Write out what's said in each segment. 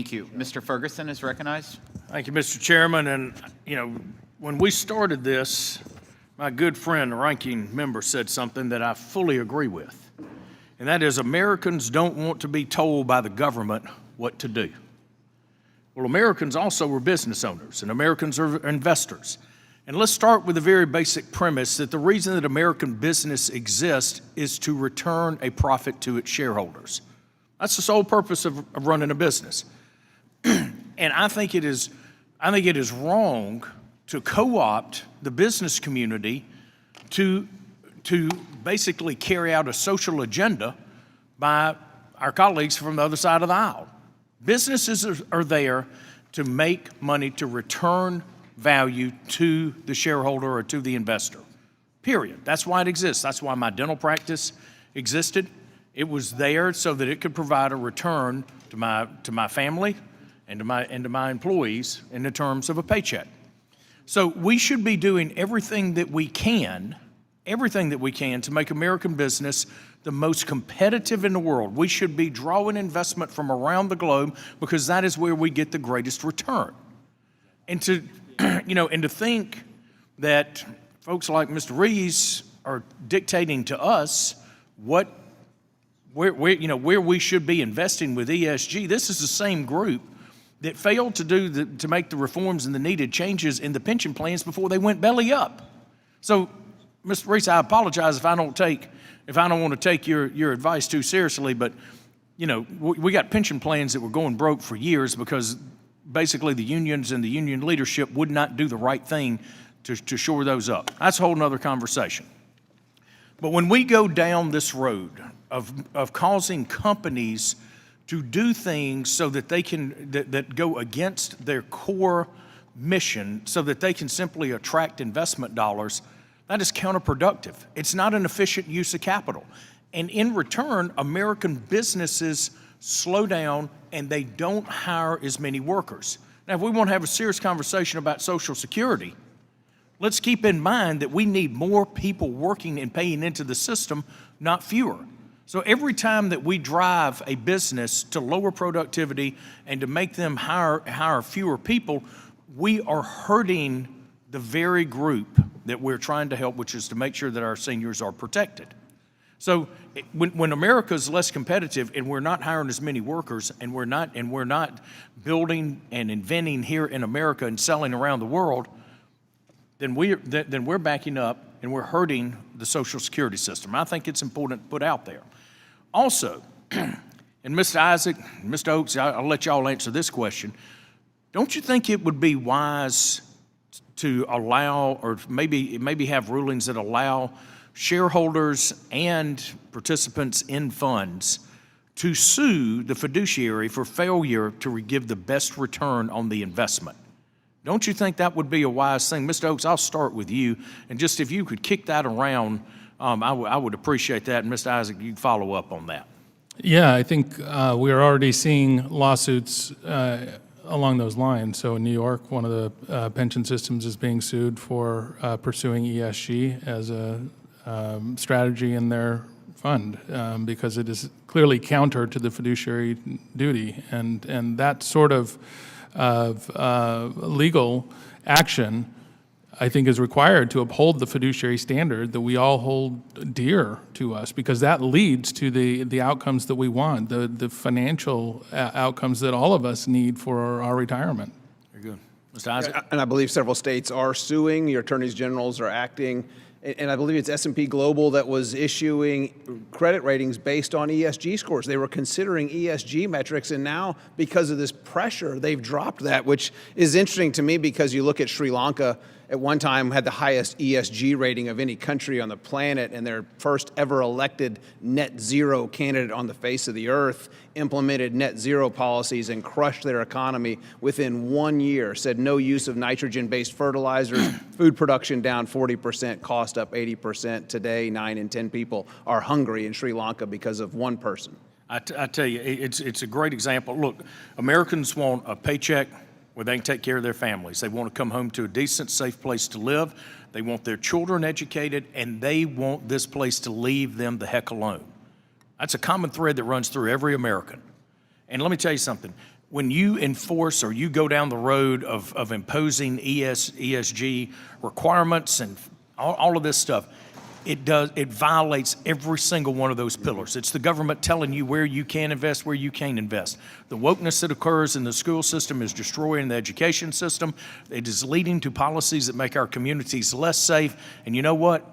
Thank you. Mr. Ferguson is recognized. Thank you, Mr. Chairman. And, when we started this, my good friend, the ranking member, said something that I fully agree with. And that is, Americans don't want to be told by the government what to do. Well, Americans also are business owners, and Americans are investors. And let's start with the very basic premise that the reason that American business exists is to return a profit to its shareholders. That's the sole purpose of running a business. And I think it is wrong to co-opt the business community to basically carry out a social agenda by our colleagues from the other side of the aisle. Businesses are there to make money, to return value to the shareholder or to the investor, period. That's why it exists. That's why my dental practice existed. It was there so that it could provide a return to my family and to my employees in the terms of a paycheck. So we should be doing everything that we can to make American business the most competitive in the world. We should be drawing investment from around the globe because that is where we get the greatest return. And to, and to think that folks like Mr. Rees are dictating to us where we should be investing with ESG. This is the same group that failed to make the reforms and the needed changes in the pension plans before they went belly up. So, Mr. Rees, I apologize if I don't want to take your advice too seriously, but we got pension plans that were going broke for years because basically the unions and the union leadership would not do the right thing to shore those up. That's a whole nother conversation. But when we go down this road of causing companies to do things so that they can that go against their core mission so that they can simply attract investment dollars, that is counterproductive. It's not an efficient use of capital. And in return, American businesses slow down and they don't hire as many workers. Now, if we want to have a serious conversation about Social Security, let's keep in mind that we need more people working and paying into the system, not fewer. So every time that we drive a business to lower productivity and to make them hire fewer people, we are hurting the very group that we're trying to help, which is to make sure that our seniors are protected. So when America is less competitive and we're not hiring as many workers and we're not building and inventing here in America and selling around the world, then we're backing up and we're hurting the Social Security system. I think it's important to put out there. Also, and Mr. Isaac, Mr. Oaks, I'll let y'all answer this question. Don't you think it would be wise to allow, or maybe have rulings that allow shareholders and participants in funds to sue the fiduciary for failure to give the best return on the investment? Don't you think that would be a wise thing? Mr. Oaks, I'll start with you, and just if you could kick that around, I would appreciate that, and Mr. Isaac, you can follow up on that. Yeah, I think we are already seeing lawsuits along those lines. So in New York, one of the pension systems is being sued for pursuing ESG as a strategy in their fund because it is clearly counter to the fiduciary duty, and that sort of legal action, I think, is required to uphold the fiduciary standard that we all hold dear to us, because that leads to the outcomes that we want, the financial outcomes that all of us need for our retirement. Very good. Mr. Isaac? And I believe several states are suing. Your attorneys generals are acting. And I believe it's S&P Global that was issuing credit ratings based on ESG scores. They were considering ESG metrics, and now because of this pressure, they've dropped that, which is interesting to me because you look at Sri Lanka, at one time had the highest ESG rating of any country on the planet, and their first ever elected net zero candidate on the face of the earth implemented net zero policies and crushed their economy within 1 year, said no use of nitrogen-based fertilizers, food production down 40%, cost up 80%. Today, 9 in 10 people are hungry in Sri Lanka because of one person. I tell you, it's a great example. Look, Americans want a paycheck where they can take care of their families. They want to come home to a decent, safe place to live. They want their children educated, and they want this place to leave them the heck alone. That's a common thread that runs through every American. And let me tell you something. when you enforce or you go down the road of imposing ESG requirements and all of this stuff, it violates every single one of those pillars. It's the government telling you where you can invest, where you can't invest. The wokeness that occurs in the school system is destroying the education system. It is leading to policies that make our communities less safe. And you know what?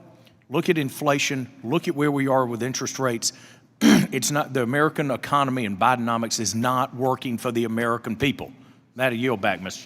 Look at inflation. Look at where we are with interest rates. It's not, the American economy and Bidenomics is not working for the American people. That'll yield back, Mr.